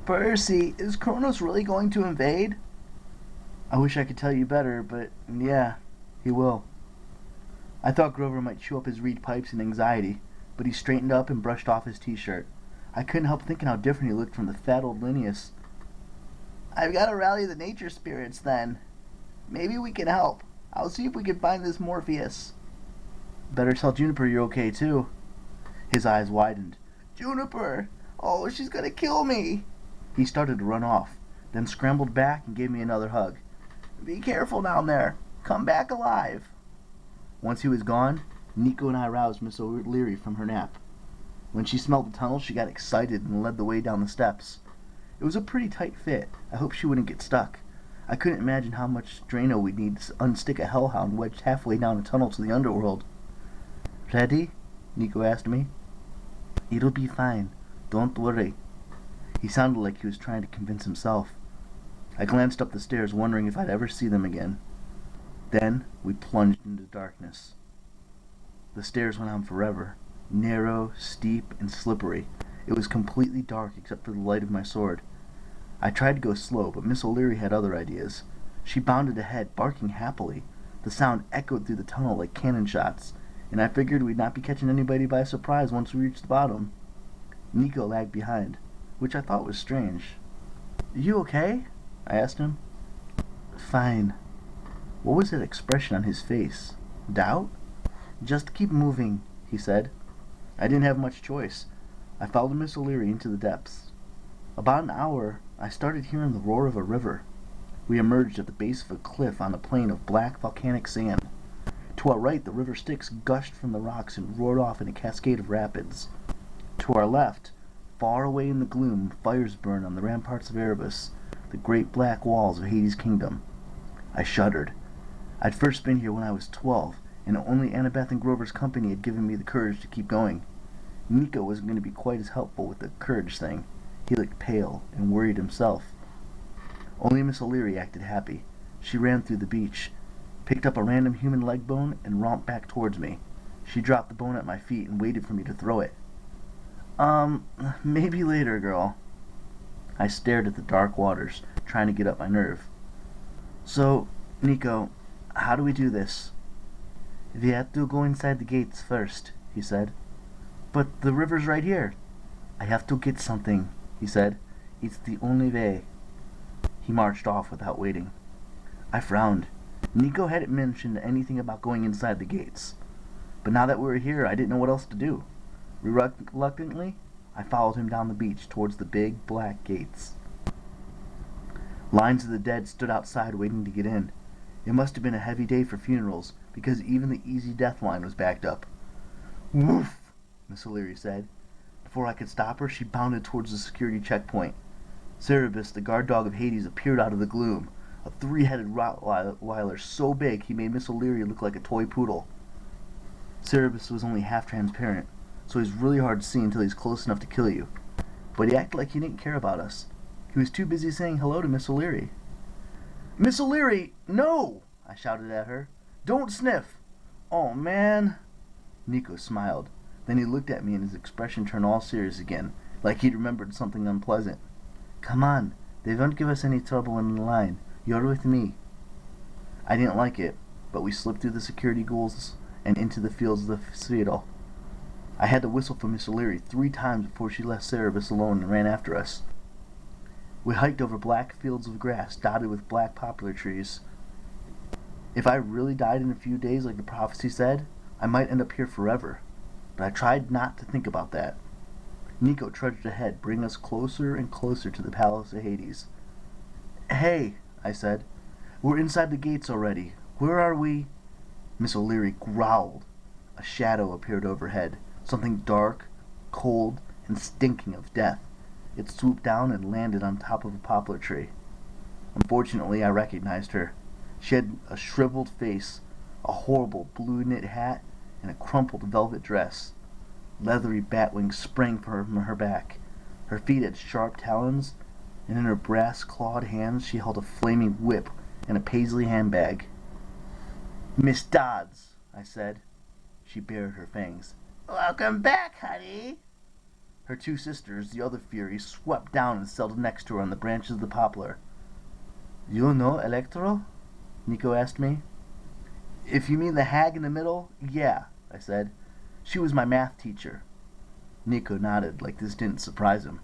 Percy, is Kronos really going to invade? I wish I could tell you better, but yeah, he will. I thought Grover might chew up his reed pipes in anxiety, but he straightened up and brushed off his t-shirt. I couldn't help thinking how different he looked from the fat old Linnaeus. I've got to rally the nature spirits then. Maybe we can help. I'll see if we can find this Morpheus. Better tell Juniper you're okay too. His eyes widened. Juniper! Oh, she's gonna kill me! He started to run off, then scrambled back and gave me another hug. Be careful down there. Come back alive. Once he was gone, Nico and I roused Miss O'Leary from her nap. When she smelled the tunnel, she got excited and led the way down the steps. It was a pretty tight fit. I hoped she wouldn't get stuck. I couldn't imagine how much Drano we'd need to unstick a hellhound wedged halfway down a tunnel to the underworld. Ready? Nico asked me. It'll be fine. Don't worry. He sounded like he was trying to convince himself. I glanced up the stairs, wondering if I'd ever see them again. Then we plunged into darkness. The stairs went on forever, narrow, steep, and slippery. It was completely dark except for the light of my sword. I tried to go slow, but Miss O'Leary had other ideas. She bounded ahead, barking happily. The sound echoed through the tunnel like cannon shots, and I figured we'd not be catching anybody by surprise once we reached the bottom. Nico lagged behind, which I thought was strange. You okay? I asked him. Fine. What was that expression on his face? Doubt? Just keep moving, he said. I didn't have much choice. I followed Miss O'Leary into the depths. About an hour, I started hearing the roar of a river. We emerged at the base of a cliff on a plain of black volcanic sand. To our right, the river Styx gushed from the rocks and roared off in a cascade of rapids. To our left, far away in the gloom, fires burned on the ramparts of Erebus, the great black walls of Hades' kingdom. I shuddered. I'd first been here when I was 12, and only Annabeth and Grover's company had given me the courage to keep going. Nico wasn't going to be quite as helpful with the courage thing. He looked pale and worried himself. Only Miss O'Leary acted happy. She ran through the beach, picked up a random human leg bone, and romped back towards me. She dropped the bone at my feet and waited for me to throw it. Maybe later, girl. I stared at the dark waters, trying to get up my nerve. So, Nico, how do we do this? We have to go inside the gates first, he said. But the river's right here. I have to get something, he said. It's the only way. He marched off without waiting. I frowned. Nico hadn't mentioned anything about going inside the gates. But now that we were here, I didn't know what else to do. Reluctantly, I followed him down the beach towards the big black gates. Lines of the dead stood outside waiting to get in. It must have been a heavy day for funerals, because even the easy death line was backed up. Woof! Miss O'Leary said. Before I could stop her, she bounded towards the security checkpoint. Cerberus, the guard dog of Hades, appeared out of the gloom, a three-headed Rottweiler so big he made Miss O'Leary look like a toy poodle. Cerberus was only half transparent, so he's really hard to see until he's close enough to kill you. But he acted like he didn't care about us. He was too busy saying hello to Miss O'Leary. Miss O'Leary, no! I shouted at her. Don't sniff! Oh, man! Nico smiled. Then he looked at me and his expression turned all serious again, like he'd remembered something unpleasant. Come on, they won't give us any trouble in the line. You're with me. I didn't like it, but we slipped through the security ghouls and into the fields of the Citadel. I had to whistle for Miss O'Leary 3 times before she left Cerberus alone and ran after us. We hiked over black fields of grass dotted with black poplar trees. If I really died in a few days like the prophecy said, I might end up here forever. But I tried not to think about that. Nico trudged ahead, bringing us closer and closer to the palace of Hades. Hey, I said. We're inside the gates already. Where are we? Miss O'Leary growled. A shadow appeared overhead, something dark, cold, and stinking of death. It swooped down and landed on top of a poplar tree. Unfortunately, I recognized her. She had a shriveled face, a horrible blue knit hat, and a crumpled velvet dress. Leathery bat wings sprang from her back. Her feet had sharp talons, and in her brass-clawed hands she held a flaming whip and a paisley handbag. Miss Dodds, I said. She bared her fangs. Welcome back, honey. Her two sisters, the other Furies, swept down and settled next to her on the branches of the poplar. "You know Electro?" Nico asked me. "If you mean the hag in the middle, yeah," I said. "She was my math teacher." Nico nodded, like this didn't surprise him.